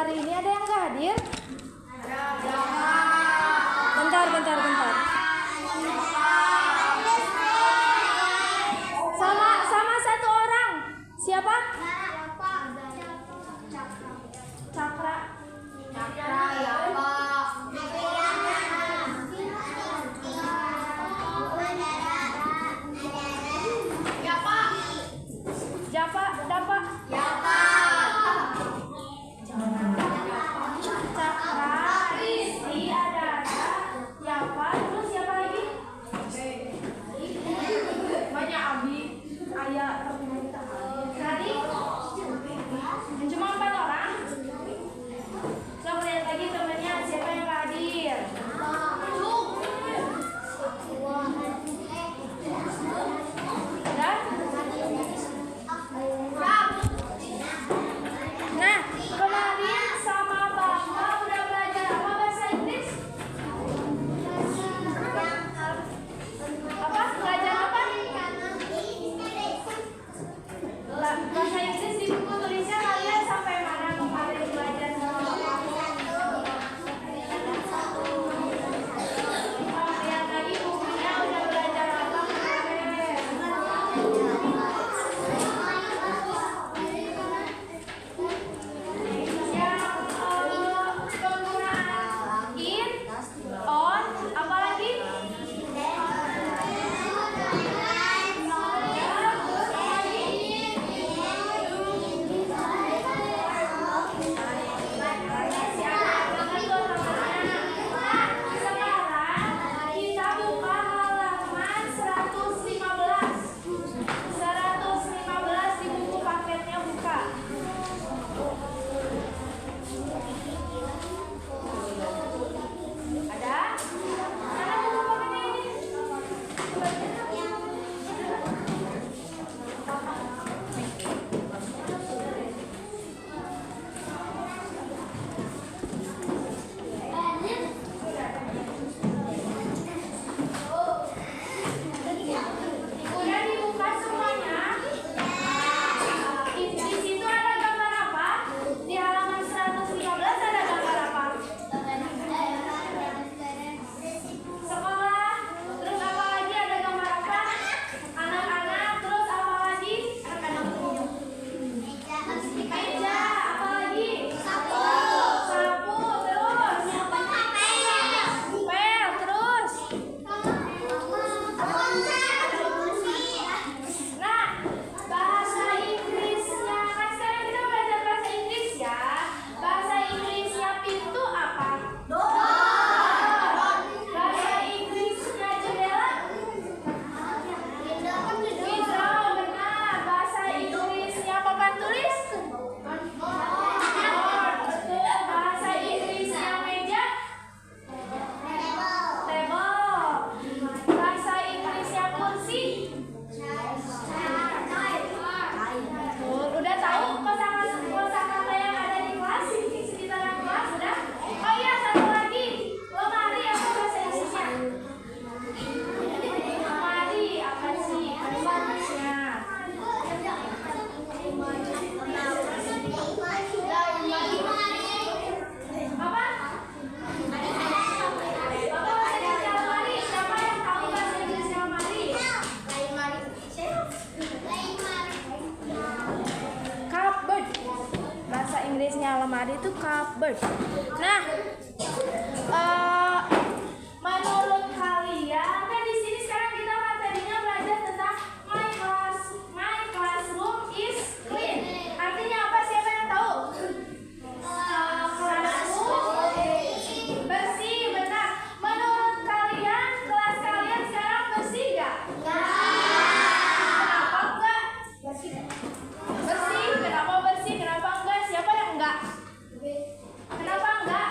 Hari ini ada yang nggak hadir? Bentar. Sama satu orang. Siapa? Cakra. Cakra, Rizky, Adana, Yapa, terus siapa lagi? tadi itu cupboard. Nah, menurut kalian kan di sini sekarang kita materinya belajar tentang my classroom is clean. Artinya apa? Siapa yang tahu? Kelasku bersih, benar. Menurut kalian kelas kalian sekarang bersih nggak? Kenapa enggak? Bersih. Kenapa bersih? Kenapa enggak? Siapa yang enggak? Kenapa enggak?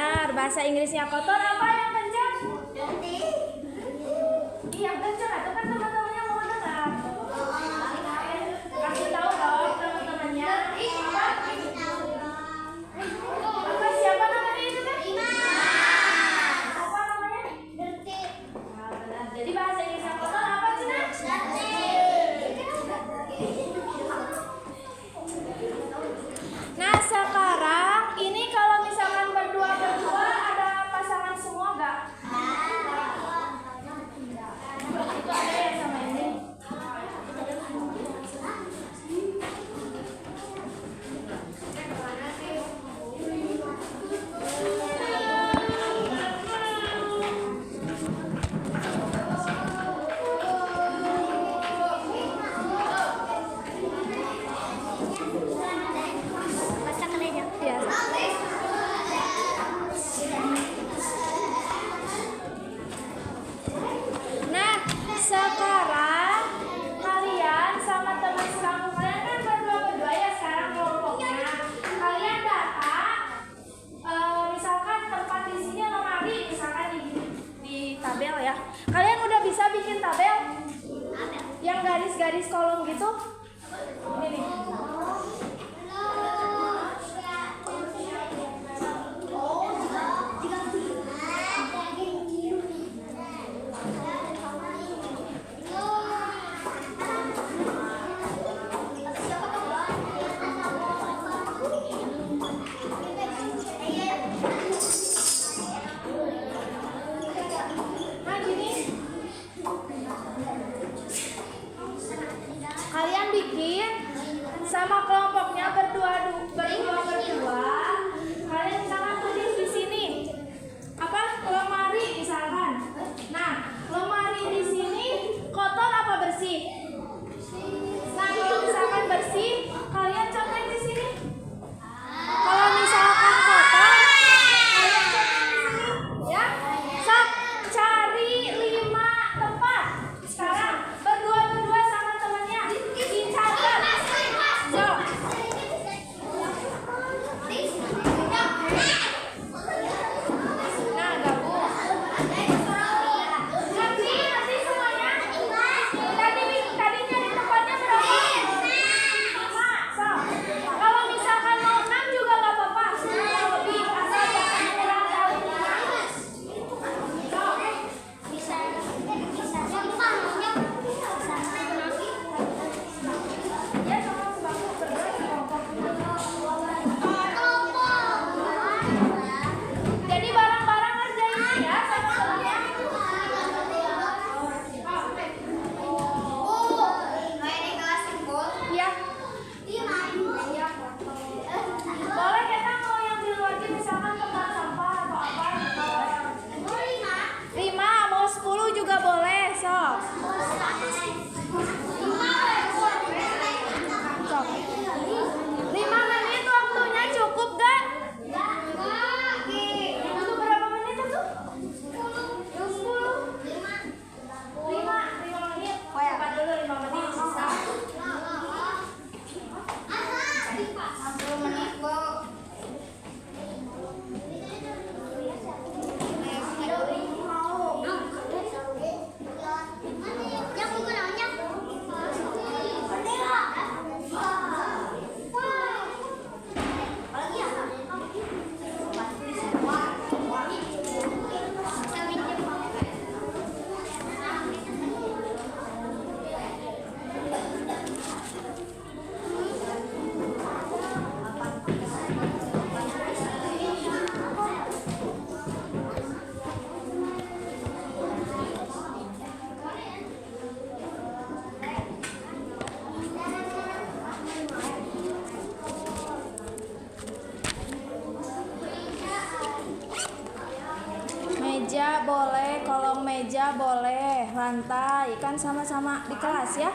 benar. Bahasa Inggrisnya kotor apa yang kencang? Iya kencang, itu kan teman-temannya mau dengar. Kasih tahu dong teman-temannya. Apa siapa namanya itu kan? Apa namanya? Nah, benar. Jadi bahasa Inggrisnya kotor apa Cina? Nah sekarang ini kalau misalkan berdua ada pasangan semua nggak? Itu ada ya sama ini. Ya. Nah, sekarang kalian sama teman kamu kalian kan berdua ya sekarang kelompoknya. Kalian data, misalkan tempat di sini lemari, misalkan di tabel ya. Kalian udah bisa bikin tabel? Yang garis-garis kolom gitu? Ini nih. Kalian bikin sama kelompoknya berdua. Kalian misalkan tulis di sini apa lemari misalkan. Nah lemari di sini kotor apa bersih? Nah kalau misalkan bersih kalian contek di sini. Kalau misalkan kotor kalian contek di sini ya. Sok cari 5 tempat. Sekarang berdua sama temannya dicatat. Sok. Nah gabung. Nanti semuanya. Tadinya di tempatnya berapa? 5. Sok. Kalau misalkan mau 6 juga nggak apa-apa. Kalau lebih asal jangan kurang dari 5. Sok. Ya sama sebangku berdua kelompok. Jadi barang-barang ngerjainnya ya sama temannya. Iya. Iya. Boleh kita mau yang di luar gitu misalkan tempat sampah atau apa gitu. 5 mau 10 juga boleh, sok. Sok. 5 menit waktunya cukup gak? Itu berapa menit itu? 10. 5 menit. Cepat dulu 5 menit sisa. 60 menit, Bu. Meja boleh, kolong meja boleh, lantai kan sama-sama di kelas ya.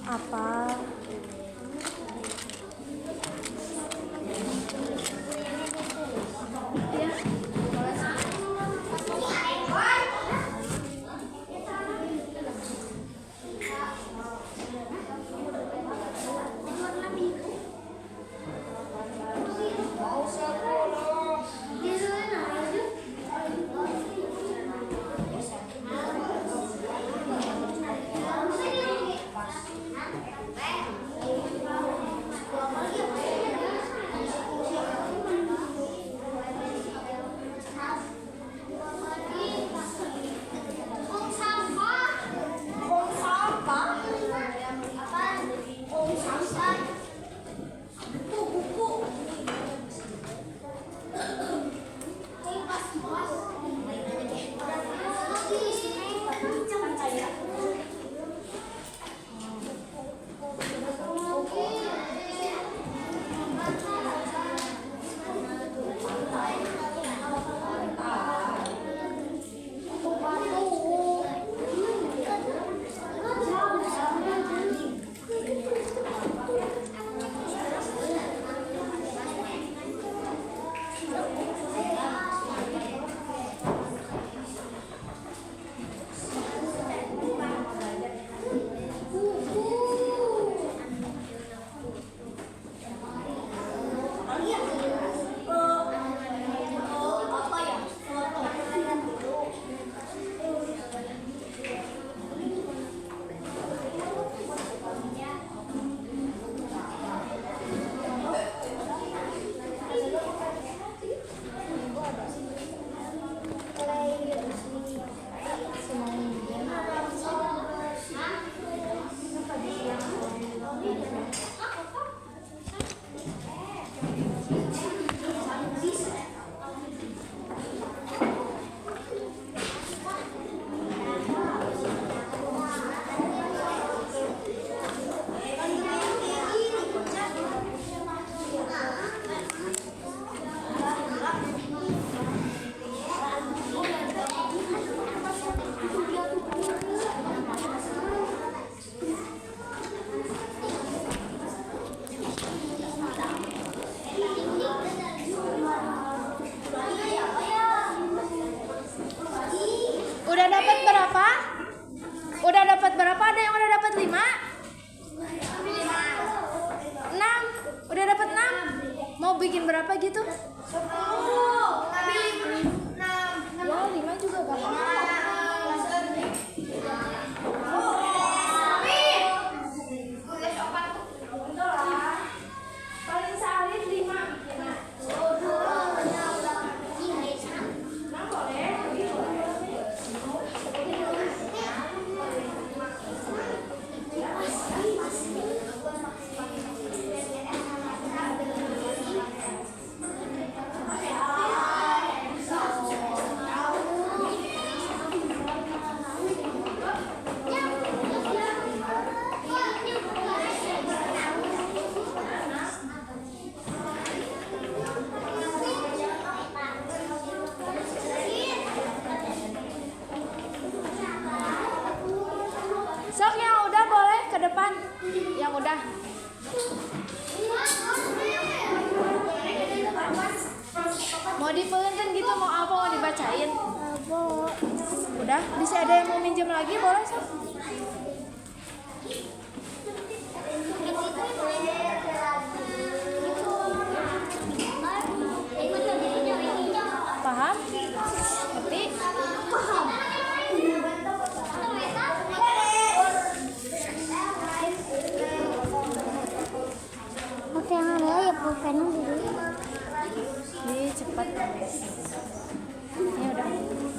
Apa? Ya. bikin berapa gitu? 10. Tapi 5. Ya 5 juga gak apa-apa. Paling salin 5 bikinan. Nah, boleh, lebih boleh. Sok yang udah boleh ke depan. Yang udah. Mau dipeunteun gitu, mau apa, mau dibacain? Udah, bisa ada yang mau minjem lagi, boleh sok. Paham? Ngerti? Oke, yang ada ya pulpen dulu. Nih, cepet. Ini udah.